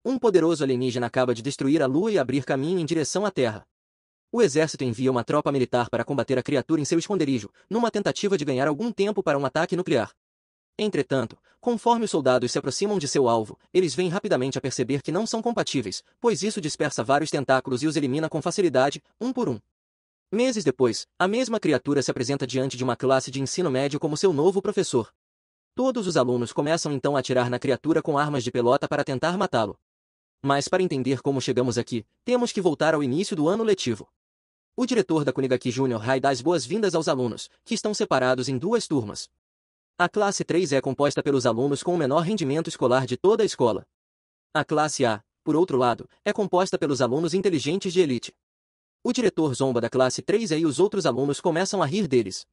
Um poderoso alienígena acaba de destruir a Lua e abrir caminho em direção à Terra. O exército envia uma tropa militar para combater a criatura em seu esconderijo, numa tentativa de ganhar algum tempo para um ataque nuclear. Entretanto, conforme os soldados se aproximam de seu alvo, eles vêm rapidamente a perceber que não são compatíveis, pois isso dispersa vários tentáculos e os elimina com facilidade, um por um. Meses depois, a mesma criatura se apresenta diante de uma classe de ensino médio como seu novo professor. Todos os alunos começam então a atirar na criatura com armas de pelota para tentar matá-lo. Mas para entender como chegamos aqui, temos que voltar ao início do ano letivo. O diretor da Kunigaki Junior High dá as boas-vindas aos alunos, que estão separados em duas turmas. A classe 3 é composta pelos alunos com o menor rendimento escolar de toda a escola. A classe A, por outro lado, é composta pelos alunos inteligentes de elite. O diretor zomba da classe 3 e os outros alunos começam a rir deles.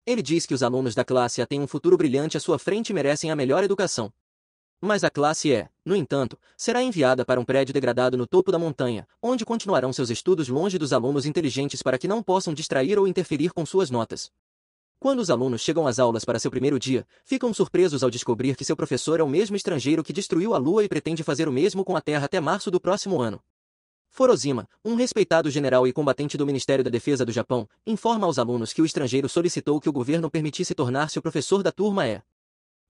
Ele diz que os alunos da classe A têm um futuro brilhante à sua frente e merecem a melhor educação. Mas a classe E, no entanto, será enviada para um prédio degradado no topo da montanha, onde continuarão seus estudos longe dos alunos inteligentes para que não possam distrair ou interferir com suas notas. Quando os alunos chegam às aulas para seu primeiro dia, ficam surpresos ao descobrir que seu professor é o mesmo estrangeiro que destruiu a Lua e pretende fazer o mesmo com a Terra até março do próximo ano. Forozima, um respeitado general e combatente do Ministério da Defesa do Japão, informa aos alunos que o estrangeiro solicitou que o governo permitisse tornar-se o professor da turma E.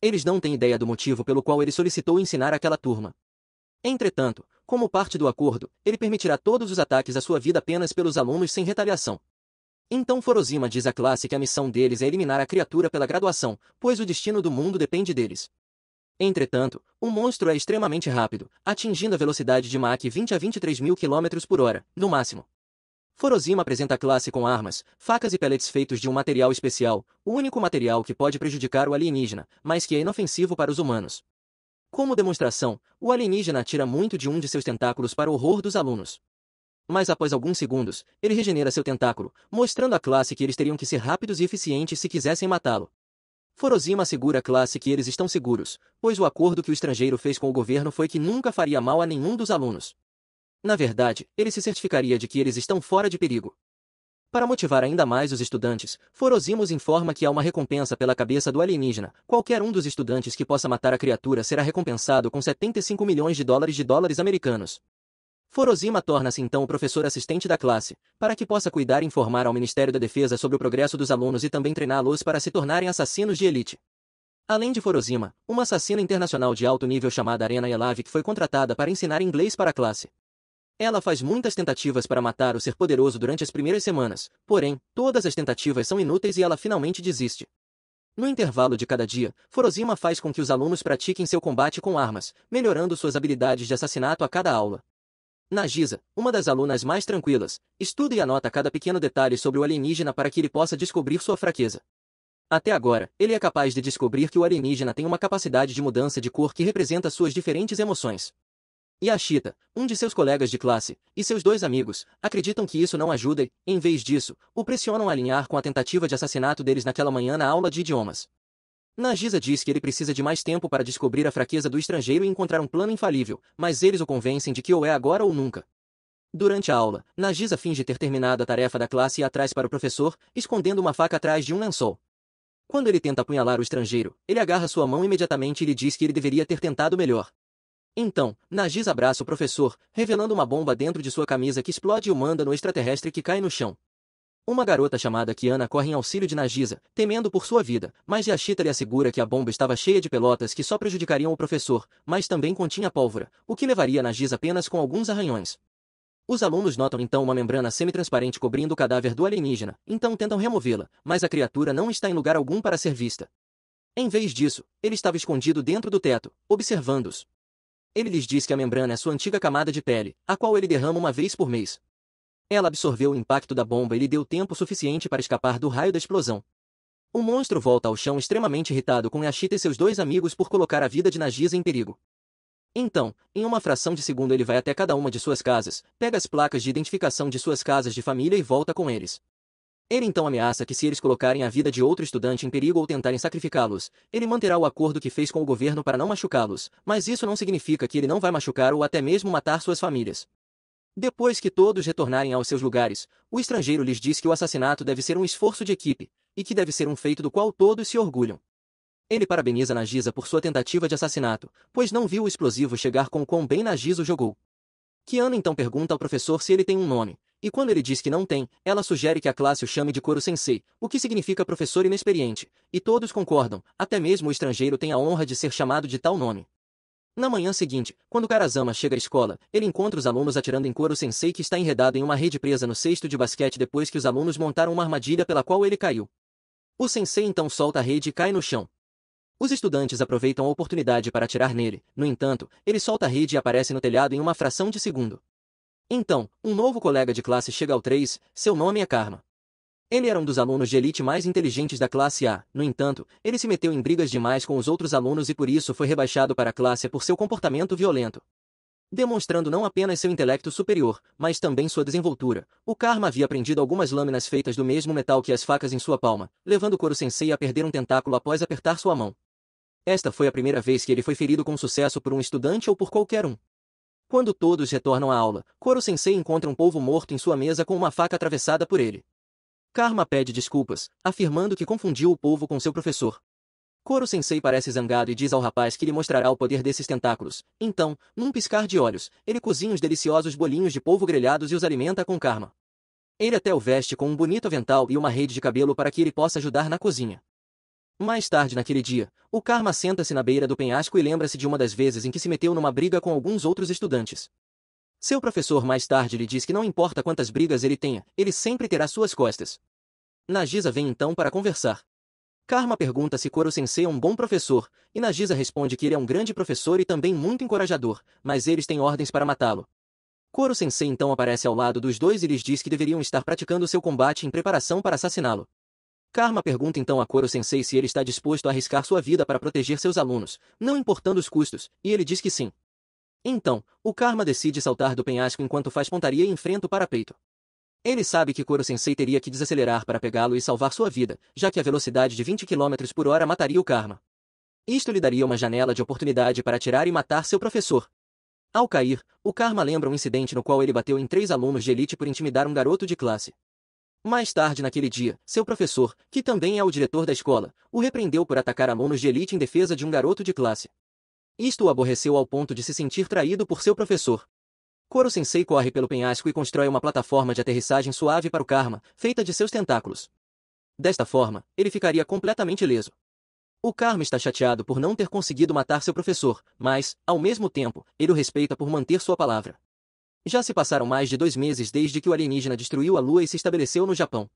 Eles não têm ideia do motivo pelo qual ele solicitou ensinar aquela turma. Entretanto, como parte do acordo, ele permitirá todos os ataques à sua vida apenas pelos alunos sem retaliação. Então Forozima diz à classe que a missão deles é eliminar a criatura pela graduação, pois o destino do mundo depende deles. Entretanto, o monstro é extremamente rápido, atingindo a velocidade de Mach 20 a 23 mil km por hora, no máximo. Forozima apresenta a classe com armas, facas e pellets feitos de um material especial, o único material que pode prejudicar o alienígena, mas que é inofensivo para os humanos. Como demonstração, o alienígena atira muito de um de seus tentáculos para o horror dos alunos. Mas após alguns segundos, ele regenera seu tentáculo, mostrando à classe que eles teriam que ser rápidos e eficientes se quisessem matá-lo. Forozima assegura à classe que eles estão seguros, pois o acordo que o estrangeiro fez com o governo foi que nunca faria mal a nenhum dos alunos. Na verdade, ele se certificaria de que eles estão fora de perigo. Para motivar ainda mais os estudantes, Forozima os informa que há uma recompensa pela cabeça do alienígena. Qualquer um dos estudantes que possa matar a criatura será recompensado com 75 milhões de dólares americanos. Forozima torna-se então o professor assistente da classe, para que possa cuidar e informar ao Ministério da Defesa sobre o progresso dos alunos e também treiná-los para se tornarem assassinos de elite. Além de Forozima, uma assassina internacional de alto nível chamada Arena Yelavik foi contratada para ensinar inglês para a classe. Ela faz muitas tentativas para matar o ser poderoso durante as primeiras semanas, porém, todas as tentativas são inúteis e ela finalmente desiste. No intervalo de cada dia, Forozima faz com que os alunos pratiquem seu combate com armas, melhorando suas habilidades de assassinato a cada aula. Nagisa, uma das alunas mais tranquilas, estuda e anota cada pequeno detalhe sobre o alienígena para que ele possa descobrir sua fraqueza. Até agora, ele é capaz de descobrir que o alienígena tem uma capacidade de mudança de cor que representa suas diferentes emoções. Yashita, um de seus colegas de classe, e seus dois amigos, acreditam que isso não ajuda e, em vez disso, o pressionam a alinhar com a tentativa de assassinato deles naquela manhã na aula de idiomas. Nagisa diz que ele precisa de mais tempo para descobrir a fraqueza do estrangeiro e encontrar um plano infalível, mas eles o convencem de que ou é agora ou nunca. Durante a aula, Nagisa finge ter terminado a tarefa da classe e atrás para o professor, escondendo uma faca atrás de um lençol. Quando ele tenta apunhalar o estrangeiro, ele agarra sua mão imediatamente e lhe diz que ele deveria ter tentado melhor. Então, Nagisa abraça o professor, revelando uma bomba dentro de sua camisa que explode e o manda no extraterrestre que cai no chão. Uma garota chamada Kiana corre em auxílio de Nagisa, temendo por sua vida, mas Yashita lhe assegura que a bomba estava cheia de pelotas que só prejudicariam o professor, mas também continha pólvora, o que levaria Nagisa apenas com alguns arranhões. Os alunos notam então uma membrana semi-transparente cobrindo o cadáver do alienígena, então tentam removê-la, mas a criatura não está em lugar algum para ser vista. Em vez disso, ele estava escondido dentro do teto, observando-os. Ele lhes diz que a membrana é sua antiga camada de pele, a qual ele derrama uma vez por mês. Ela absorveu o impacto da bomba e lhe deu tempo suficiente para escapar do raio da explosão. O monstro volta ao chão extremamente irritado com Yashita e seus dois amigos por colocar a vida de Nagisa em perigo. Então, em uma fração de segundo ele vai até cada uma de suas casas, pega as placas de identificação de suas casas de família e volta com eles. Ele então ameaça que se eles colocarem a vida de outro estudante em perigo ou tentarem sacrificá-los, ele manterá o acordo que fez com o governo para não machucá-los, mas isso não significa que ele não vai machucar ou até mesmo matar suas famílias. Depois que todos retornarem aos seus lugares, o estrangeiro lhes diz que o assassinato deve ser um esforço de equipe, e que deve ser um feito do qual todos se orgulham. Ele parabeniza Nagisa por sua tentativa de assassinato, pois não viu o explosivo chegar com o quão bem Nagisa o jogou. Kiana então pergunta ao professor se ele tem um nome, e quando ele diz que não tem, ela sugere que a classe o chame de Koro-sensei, o que significa professor inexperiente, e todos concordam, até mesmo o estrangeiro tem a honra de ser chamado de tal nome. Na manhã seguinte, quando Karazama chega à escola, ele encontra os alunos atirando em Koro-sensei que está enredado em uma rede presa no cesto de basquete depois que os alunos montaram uma armadilha pela qual ele caiu. O sensei então solta a rede e cai no chão. Os estudantes aproveitam a oportunidade para atirar nele, no entanto, ele solta a rede e aparece no telhado em uma fração de segundo. Então, um novo colega de classe chega ao 3, seu nome é Karma. Ele era um dos alunos de elite mais inteligentes da classe A, no entanto, ele se meteu em brigas demais com os outros alunos e por isso foi rebaixado para a classe por seu comportamento violento. Demonstrando não apenas seu intelecto superior, mas também sua desenvoltura, o Karma havia aprendido algumas lâminas feitas do mesmo metal que as facas em sua palma, levando Koro-sensei a perder um tentáculo após apertar sua mão. Esta foi a primeira vez que ele foi ferido com sucesso por um estudante ou por qualquer um. Quando todos retornam à aula, Koro-sensei encontra um polvo morto em sua mesa com uma faca atravessada por ele. Karma pede desculpas, afirmando que confundiu o polvo com seu professor. Koro-sensei parece zangado e diz ao rapaz que lhe mostrará o poder desses tentáculos. Então, num piscar de olhos, ele cozinha os deliciosos bolinhos de polvo grelhados e os alimenta com Karma. Ele até o veste com um bonito avental e uma rede de cabelo para que ele possa ajudar na cozinha. Mais tarde naquele dia, o Karma senta-se na beira do penhasco e lembra-se de uma das vezes em que se meteu numa briga com alguns outros estudantes. Seu professor mais tarde lhe diz que não importa quantas brigas ele tenha, ele sempre terá suas costas. Nagisa vem então para conversar. Karma pergunta se Koro-sensei é um bom professor, e Nagisa responde que ele é um grande professor e também muito encorajador, mas eles têm ordens para matá-lo. Koro-sensei então aparece ao lado dos dois e lhes diz que deveriam estar praticando seu combate em preparação para assassiná-lo. Karma pergunta então a Koro-sensei se ele está disposto a arriscar sua vida para proteger seus alunos, não importando os custos, e ele diz que sim. Então, o Karma decide saltar do penhasco enquanto faz pontaria e enfrenta o parapeito. Ele sabe que Koro-sensei teria que desacelerar para pegá-lo e salvar sua vida, já que a velocidade de 20 km por hora mataria o Karma. Isto lhe daria uma janela de oportunidade para atirar e matar seu professor. Ao cair, o Karma lembra um incidente no qual ele bateu em 3 alunos de elite por intimidar um garoto de classe. Mais tarde naquele dia, seu professor, que também é o diretor da escola, o repreendeu por atacar alunos de elite em defesa de um garoto de classe. Isto o aborreceu ao ponto de se sentir traído por seu professor. Koro-sensei corre pelo penhasco e constrói uma plataforma de aterrissagem suave para o Karma, feita de seus tentáculos. Desta forma, ele ficaria completamente ileso. O Karma está chateado por não ter conseguido matar seu professor, mas, ao mesmo tempo, ele o respeita por manter sua palavra. Já se passaram mais de 2 meses desde que o alienígena destruiu a Lua e se estabeleceu no Japão.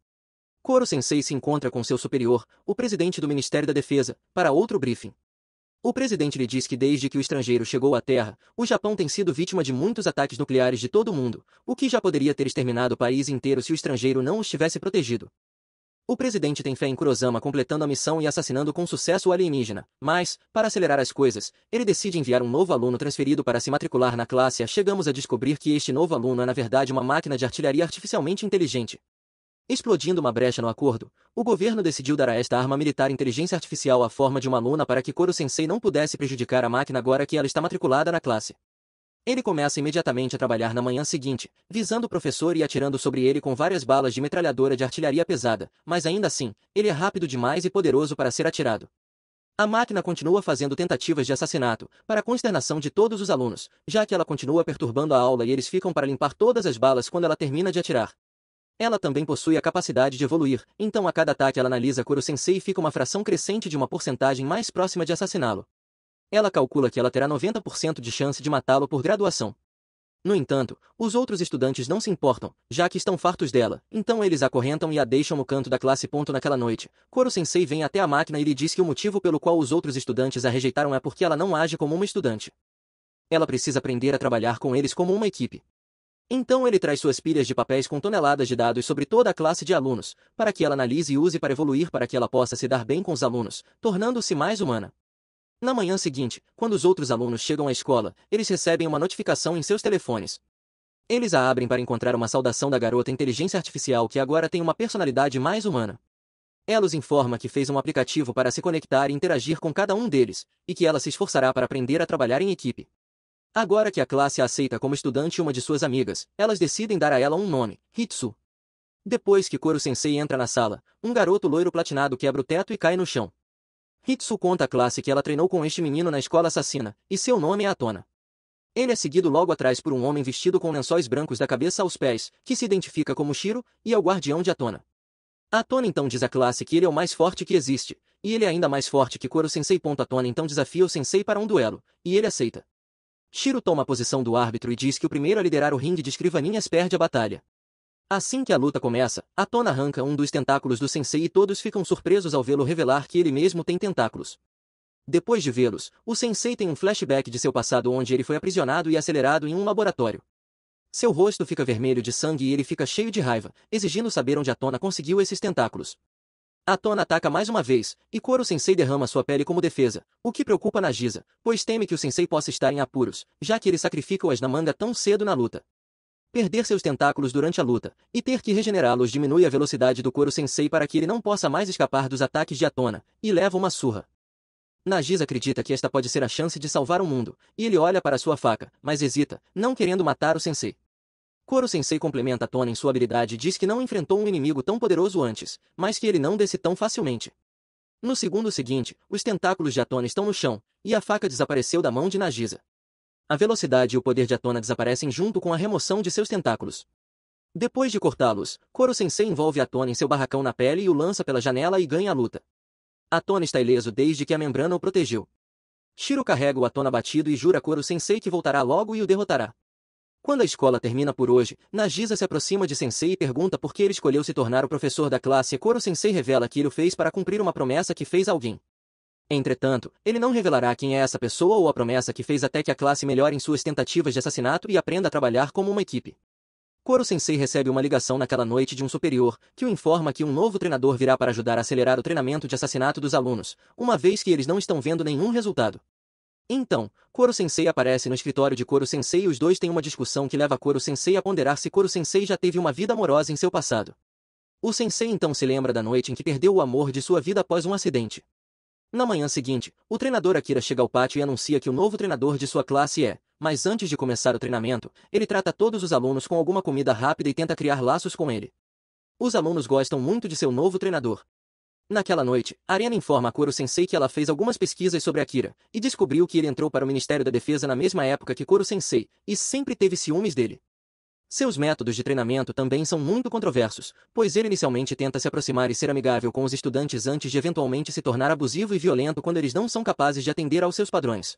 Koro-sensei se encontra com seu superior, o presidente do Ministério da Defesa, para outro briefing. O presidente lhe diz que desde que o estrangeiro chegou à Terra, o Japão tem sido vítima de muitos ataques nucleares de todo o mundo, o que já poderia ter exterminado o país inteiro se o estrangeiro não os tivesse protegido. O presidente tem fé em Kurosama completando a missão e assassinando com sucesso o alienígena, mas, para acelerar as coisas, ele decide enviar um novo aluno transferido para se matricular na classe A. Chegamos a descobrir que este novo aluno é na verdade uma máquina de artilharia artificialmente inteligente. Explodindo uma brecha no acordo, o governo decidiu dar a esta arma militar inteligência artificial à forma de uma aluna para que Koro-sensei não pudesse prejudicar a máquina agora que ela está matriculada na classe. Ele começa imediatamente a trabalhar na manhã seguinte, visando o professor e atirando sobre ele com várias balas de metralhadora de artilharia pesada, mas ainda assim, ele é rápido demais e poderoso para ser atirado. A máquina continua fazendo tentativas de assassinato, para a consternação de todos os alunos, já que ela continua perturbando a aula e eles ficam para limpar todas as balas quando ela termina de atirar. Ela também possui a capacidade de evoluir, então a cada ataque ela analisa Koro-sensei e fica uma fração crescente de uma porcentagem mais próxima de assassiná-lo. Ela calcula que ela terá 90% de chance de matá-lo por graduação. No entanto, os outros estudantes não se importam, já que estão fartos dela, então eles a acorrentam e a deixam no canto da classe. Naquela noite, Koro-sensei vem até a máquina e lhe diz que o motivo pelo qual os outros estudantes a rejeitaram é porque ela não age como uma estudante. Ela precisa aprender a trabalhar com eles como uma equipe. Então ele traz suas pilhas de papéis com toneladas de dados sobre toda a classe de alunos, para que ela analise e use para evoluir para que ela possa se dar bem com os alunos, tornando-se mais humana. Na manhã seguinte, quando os outros alunos chegam à escola, eles recebem uma notificação em seus telefones. Eles a abrem para encontrar uma saudação da garota inteligência artificial que agora tem uma personalidade mais humana. Ela os informa que fez um aplicativo para se conectar e interagir com cada um deles, e que ela se esforçará para aprender a trabalhar em equipe. Agora que a classe a aceita como estudante uma de suas amigas, elas decidem dar a ela um nome, Hitsu. Depois que Koro-sensei entra na sala, um garoto loiro platinado quebra o teto e cai no chão. Hitsu conta à classe que ela treinou com este menino na escola assassina, e seu nome é Atona. Ele é seguido logo atrás por um homem vestido com lençóis brancos da cabeça aos pés, que se identifica como Shiro, e é o guardião de Atona. Atona então diz à classe que ele é o mais forte que existe, e ele é ainda mais forte que Koro-sensei. Atona então desafia o sensei para um duelo, e ele aceita. Shiro toma a posição do árbitro e diz que o primeiro a liderar o ringue de escrivaninhas perde a batalha. Assim que a luta começa, Atona arranca um dos tentáculos do sensei e todos ficam surpresos ao vê-lo revelar que ele mesmo tem tentáculos. Depois de vê-los, o sensei tem um flashback de seu passado onde ele foi aprisionado e acelerado em um laboratório. Seu rosto fica vermelho de sangue e ele fica cheio de raiva, exigindo saber onde Atona conseguiu esses tentáculos. Atona ataca mais uma vez, e Koro-sensei derrama sua pele como defesa, o que preocupa Nagisa, pois teme que o sensei possa estar em apuros, já que ele sacrifica-os na manga tão cedo na luta. Perder seus tentáculos durante a luta, e ter que regenerá-los diminui a velocidade do Koro-sensei para que ele não possa mais escapar dos ataques de Atona, e leva uma surra. Nagisa acredita que esta pode ser a chance de salvar o mundo, e ele olha para sua faca, mas hesita, não querendo matar o sensei. Koro-sensei complementa Atona em sua habilidade e diz que não enfrentou um inimigo tão poderoso antes, mas que ele não desce tão facilmente. No segundo seguinte, os tentáculos de Atona estão no chão, e a faca desapareceu da mão de Nagisa. A velocidade e o poder de Atona desaparecem junto com a remoção de seus tentáculos. Depois de cortá-los, Koro-sensei envolve Atona em seu barracão na pele e o lança pela janela e ganha a luta. Atona está ileso desde que a membrana o protegeu. Shiro carrega o Atona batido e jura a Koro-sensei que voltará logo e o derrotará. Quando a escola termina por hoje, Nagisa se aproxima de Sensei e pergunta por que ele escolheu se tornar o professor da classe e Koro-sensei revela que ele o fez para cumprir uma promessa que fez a alguém. Entretanto, ele não revelará quem é essa pessoa ou a promessa que fez até que a classe melhore em suas tentativas de assassinato e aprenda a trabalhar como uma equipe. Koro-sensei recebe uma ligação naquela noite de um superior, que o informa que um novo treinador virá para ajudar a acelerar o treinamento de assassinato dos alunos, uma vez que eles não estão vendo nenhum resultado. Então, Koro-sensei aparece no escritório de Koro-sensei e os dois têm uma discussão que leva Koro-sensei a ponderar se Koro-sensei já teve uma vida amorosa em seu passado. O sensei então se lembra da noite em que perdeu o amor de sua vida após um acidente. Na manhã seguinte, o treinador Akira chega ao pátio e anuncia que o novo treinador de sua classe é, mas antes de começar o treinamento, ele trata todos os alunos com alguma comida rápida e tenta criar laços com ele. Os alunos gostam muito de seu novo treinador. Naquela noite, Arena informa a Koro-sensei que ela fez algumas pesquisas sobre Akira, e descobriu que ele entrou para o Ministério da Defesa na mesma época que Koro-sensei, e sempre teve ciúmes dele. Seus métodos de treinamento também são muito controversos, pois ele inicialmente tenta se aproximar e ser amigável com os estudantes antes de eventualmente se tornar abusivo e violento quando eles não são capazes de atender aos seus padrões.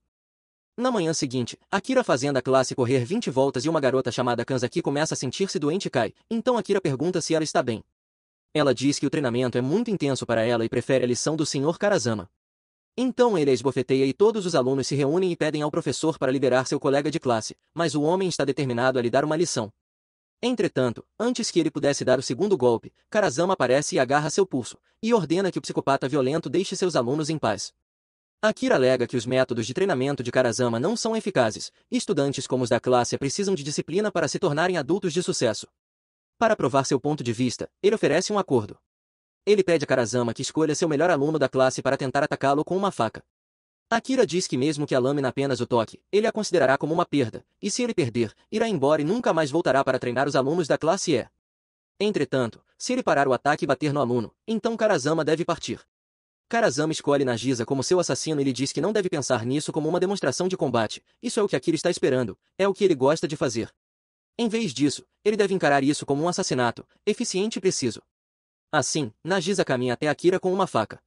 Na manhã seguinte, Akira fazendo a classe correr 20 voltas e uma garota chamada Kanzaki começa a sentir-se doente e cai, então Akira pergunta se ela está bem. Ela diz que o treinamento é muito intenso para ela e prefere a lição do Sr. Karazama. Então ele a esbofeteia e todos os alunos se reúnem e pedem ao professor para liberar seu colega de classe, mas o homem está determinado a lhe dar uma lição. Entretanto, antes que ele pudesse dar o segundo golpe, Karazama aparece e agarra seu pulso, e ordena que o psicopata violento deixe seus alunos em paz. Akira alega que os métodos de treinamento de Karazama não são eficazes, e estudantes como os da classe precisam de disciplina para se tornarem adultos de sucesso. Para provar seu ponto de vista, ele oferece um acordo. Ele pede a Karazama que escolha seu melhor aluno da classe para tentar atacá-lo com uma faca. Akira diz que mesmo que a lâmina apenas o toque, ele a considerará como uma perda, e se ele perder, irá embora e nunca mais voltará para treinar os alunos da classe E. Entretanto, se ele parar o ataque e bater no aluno, então Karazama deve partir. Karazama escolhe Nagisa como seu assassino e lhe diz que não deve pensar nisso como uma demonstração de combate, isso é o que Akira está esperando, é o que ele gosta de fazer. Em vez disso, ele deve encarar isso como um assassinato, eficiente e preciso. Assim, Nagisa caminha até Akira com uma faca.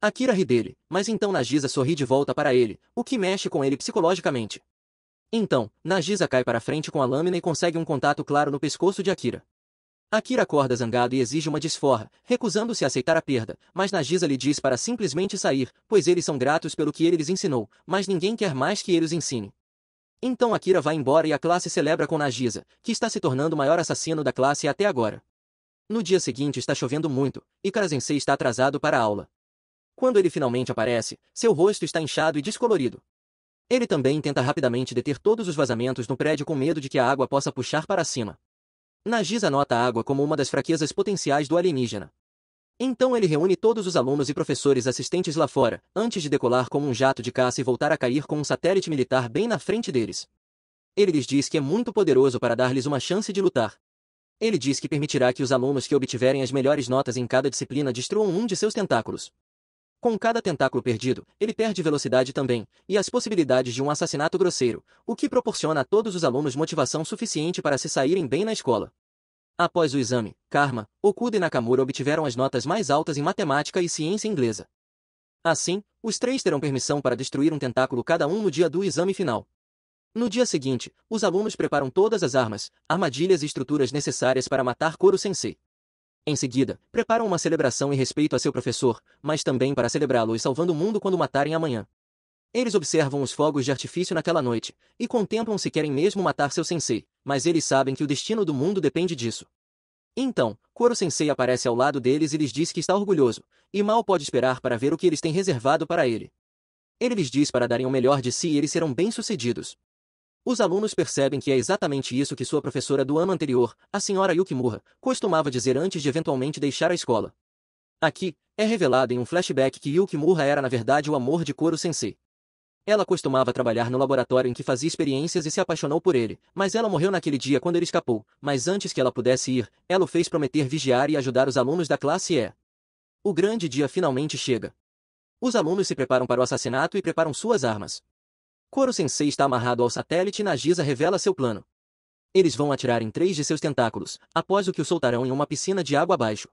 Akira ri dele, mas então Nagisa sorri de volta para ele, o que mexe com ele psicologicamente. Então, Nagisa cai para frente com a lâmina e consegue um contato claro no pescoço de Akira. Akira acorda zangado e exige uma desforra, recusando-se a aceitar a perda, mas Nagisa lhe diz para simplesmente sair, pois eles são gratos pelo que ele lhes ensinou, mas ninguém quer mais que ele os ensine. Então Akira vai embora e a classe celebra com Nagisa, que está se tornando o maior assassino da classe até agora. No dia seguinte está chovendo muito, e Kara-sensei está atrasado para a aula. Quando ele finalmente aparece, seu rosto está inchado e descolorido. Ele também tenta rapidamente deter todos os vazamentos no prédio com medo de que a água possa puxar para cima. Nagisa nota a água como uma das fraquezas potenciais do alienígena. Então ele reúne todos os alunos e professores assistentes lá fora, antes de decolar como um jato de caça e voltar a cair com um satélite militar bem na frente deles. Ele lhes diz que é muito poderoso para dar-lhes uma chance de lutar. Ele diz que permitirá que os alunos que obtiverem as melhores notas em cada disciplina destruam um de seus tentáculos. Com cada tentáculo perdido, ele perde velocidade também, e as possibilidades de um assassinato grosseiro, o que proporciona a todos os alunos motivação suficiente para se saírem bem na escola. Após o exame, Karma, Okuda e Nakamura obtiveram as notas mais altas em matemática e ciência inglesa. Assim, os três terão permissão para destruir um tentáculo cada um no dia do exame final. No dia seguinte, os alunos preparam todas as armas, armadilhas e estruturas necessárias para matar Koro-sensei. Em seguida, preparam uma celebração em respeito a seu professor, mas também para celebrá-lo e salvando o mundo quando o matarem amanhã. Eles observam os fogos de artifício naquela noite, e contemplam se querem mesmo matar seu sensei, mas eles sabem que o destino do mundo depende disso. Então, Koro-sensei aparece ao lado deles e lhes diz que está orgulhoso, e mal pode esperar para ver o que eles têm reservado para ele. Ele lhes diz para darem o melhor de si e eles serão bem-sucedidos. Os alunos percebem que é exatamente isso que sua professora do ano anterior, a senhora Yukimura, costumava dizer antes de eventualmente deixar a escola. Aqui, é revelado em um flashback que Yukimura era na verdade o amor de Koro-sensei. Ela costumava trabalhar no laboratório em que fazia experiências e se apaixonou por ele, mas ela morreu naquele dia quando ele escapou, mas antes que ela pudesse ir, ela o fez prometer vigiar e ajudar os alunos da classe E. O grande dia finalmente chega. Os alunos se preparam para o assassinato e preparam suas armas. Koro-sensei está amarrado ao satélite e Nagisa revela seu plano. Eles vão atirar em 3 de seus tentáculos, após o que o soltarão em uma piscina de água abaixo.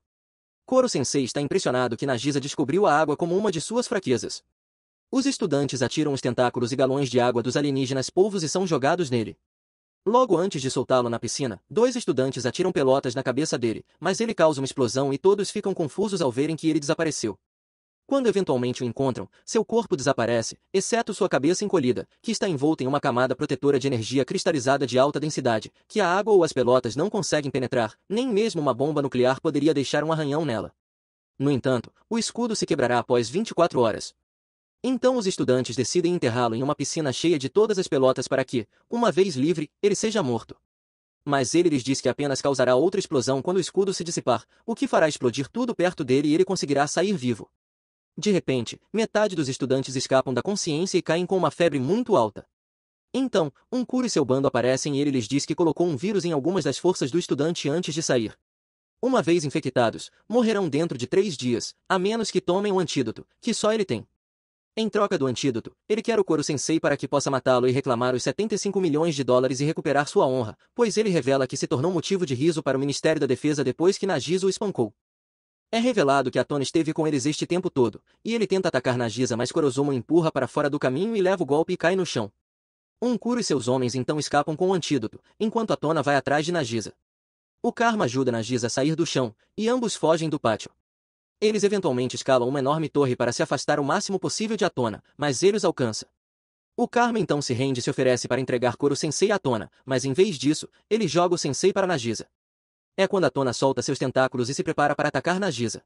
Koro-sensei está impressionado que Nagisa descobriu a água como uma de suas fraquezas. Os estudantes atiram os tentáculos e galões de água dos alienígenas polvos e são jogados nele. Logo antes de soltá-lo na piscina, 2 estudantes atiram pelotas na cabeça dele, mas ele causa uma explosão e todos ficam confusos ao verem que ele desapareceu. Quando eventualmente o encontram, seu corpo desaparece, exceto sua cabeça encolhida, que está envolta em uma camada protetora de energia cristalizada de alta densidade, que a água ou as pelotas não conseguem penetrar, nem mesmo uma bomba nuclear poderia deixar um arranhão nela. No entanto, o escudo se quebrará após 24 horas. Então os estudantes decidem enterrá-lo em uma piscina cheia de todas as pelotas para que, uma vez livre, ele seja morto. Mas ele lhes diz que apenas causará outra explosão quando o escudo se dissipar, o que fará explodir tudo perto dele e ele conseguirá sair vivo. De repente, metade dos estudantes escapam da consciência e caem com uma febre muito alta. Então, um Kuro e seu bando aparecem e ele lhes diz que colocou um vírus em algumas das forças do estudante antes de sair. Uma vez infectados, morrerão dentro de 3 dias, a menos que tomem um antídoto, que só ele tem. Em troca do antídoto, ele quer o Koro-sensei para que possa matá-lo e reclamar os 75 milhões de dólares e recuperar sua honra, pois ele revela que se tornou motivo de riso para o Ministério da Defesa depois que Nagisa o espancou. É revelado que Atona esteve com eles este tempo todo, e ele tenta atacar Nagisa mas Korozumo o empurra para fora do caminho e leva o golpe e cai no chão. Um Kuro e seus homens então escapam com o antídoto, enquanto Atona vai atrás de Nagisa. O Karma ajuda Nagisa a sair do chão, e ambos fogem do pátio. Eles eventualmente escalam uma enorme torre para se afastar o máximo possível de Atona, mas ele os alcança. O Karma então se rende e se oferece para entregar Koro-sensei a Atona, mas em vez disso, ele joga o sensei para Nagisa. É quando Atona solta seus tentáculos e se prepara para atacar Nagisa.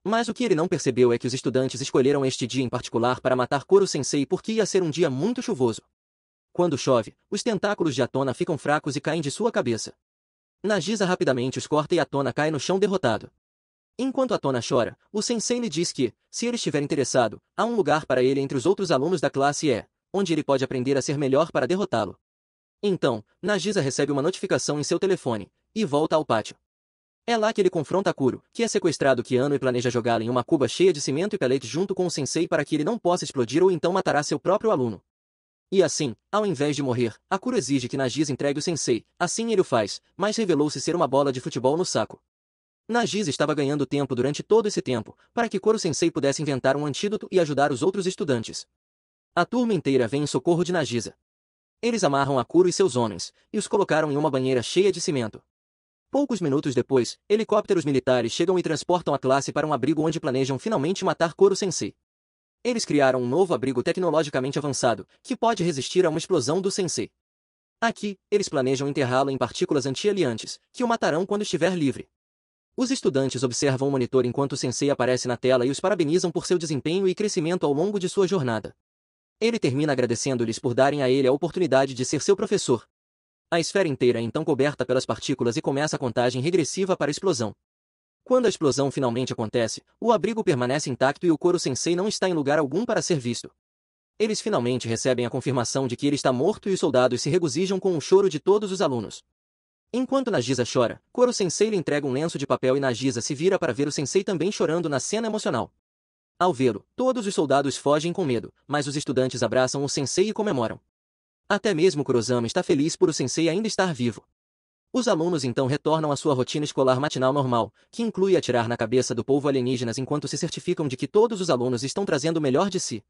Mas o que ele não percebeu é que os estudantes escolheram este dia em particular para matar Koro-sensei porque ia ser um dia muito chuvoso. Quando chove, os tentáculos de Atona ficam fracos e caem de sua cabeça. Nagisa rapidamente os corta e Atona cai no chão derrotado. Enquanto Atona chora, o sensei lhe diz que, se ele estiver interessado, há um lugar para ele entre os outros alunos da classe E, onde ele pode aprender a ser melhor para derrotá-lo. Então, Nagisa recebe uma notificação em seu telefone, e volta ao pátio. É lá que ele confronta Kuro, que é sequestrado Kiano e planeja jogá-lo em uma cuba cheia de cimento e pelete junto com o sensei para que ele não possa explodir ou então matará seu próprio aluno. E assim, ao invés de morrer, Kuro exige que Nagisa entregue o sensei, assim ele o faz, mas revelou-se ser uma bola de futebol no saco. Nagisa estava ganhando tempo durante todo esse tempo, para que Koro-sensei pudesse inventar um antídoto e ajudar os outros estudantes. A turma inteira vem em socorro de Nagisa. Eles amarram Kuro e seus homens, e os colocaram em uma banheira cheia de cimento. Poucos minutos depois, helicópteros militares chegam e transportam a classe para um abrigo onde planejam finalmente matar Koro-sensei. Eles criaram um novo abrigo tecnologicamente avançado, que pode resistir a uma explosão do sensei. Aqui, eles planejam enterrá-lo em partículas anti-aliantes, que o matarão quando estiver livre. Os estudantes observam o monitor enquanto o sensei aparece na tela e os parabenizam por seu desempenho e crescimento ao longo de sua jornada. Ele termina agradecendo-lhes por darem a ele a oportunidade de ser seu professor. A esfera inteira é então coberta pelas partículas e começa a contagem regressiva para a explosão. Quando a explosão finalmente acontece, o abrigo permanece intacto e o Koro-sensei não está em lugar algum para ser visto. Eles finalmente recebem a confirmação de que ele está morto e os soldados se regozijam com o choro de todos os alunos. Enquanto Nagisa chora, Koro-sensei lhe entrega um lenço de papel e Nagisa se vira para ver o sensei também chorando na cena emocional. Ao vê-lo, todos os soldados fogem com medo, mas os estudantes abraçam o sensei e comemoram. Até mesmo Kurosama está feliz por o sensei ainda estar vivo. Os alunos então retornam à sua rotina escolar matinal normal, que inclui atirar na cabeça do povo alienígenas enquanto se certificam de que todos os alunos estão trazendo o melhor de si.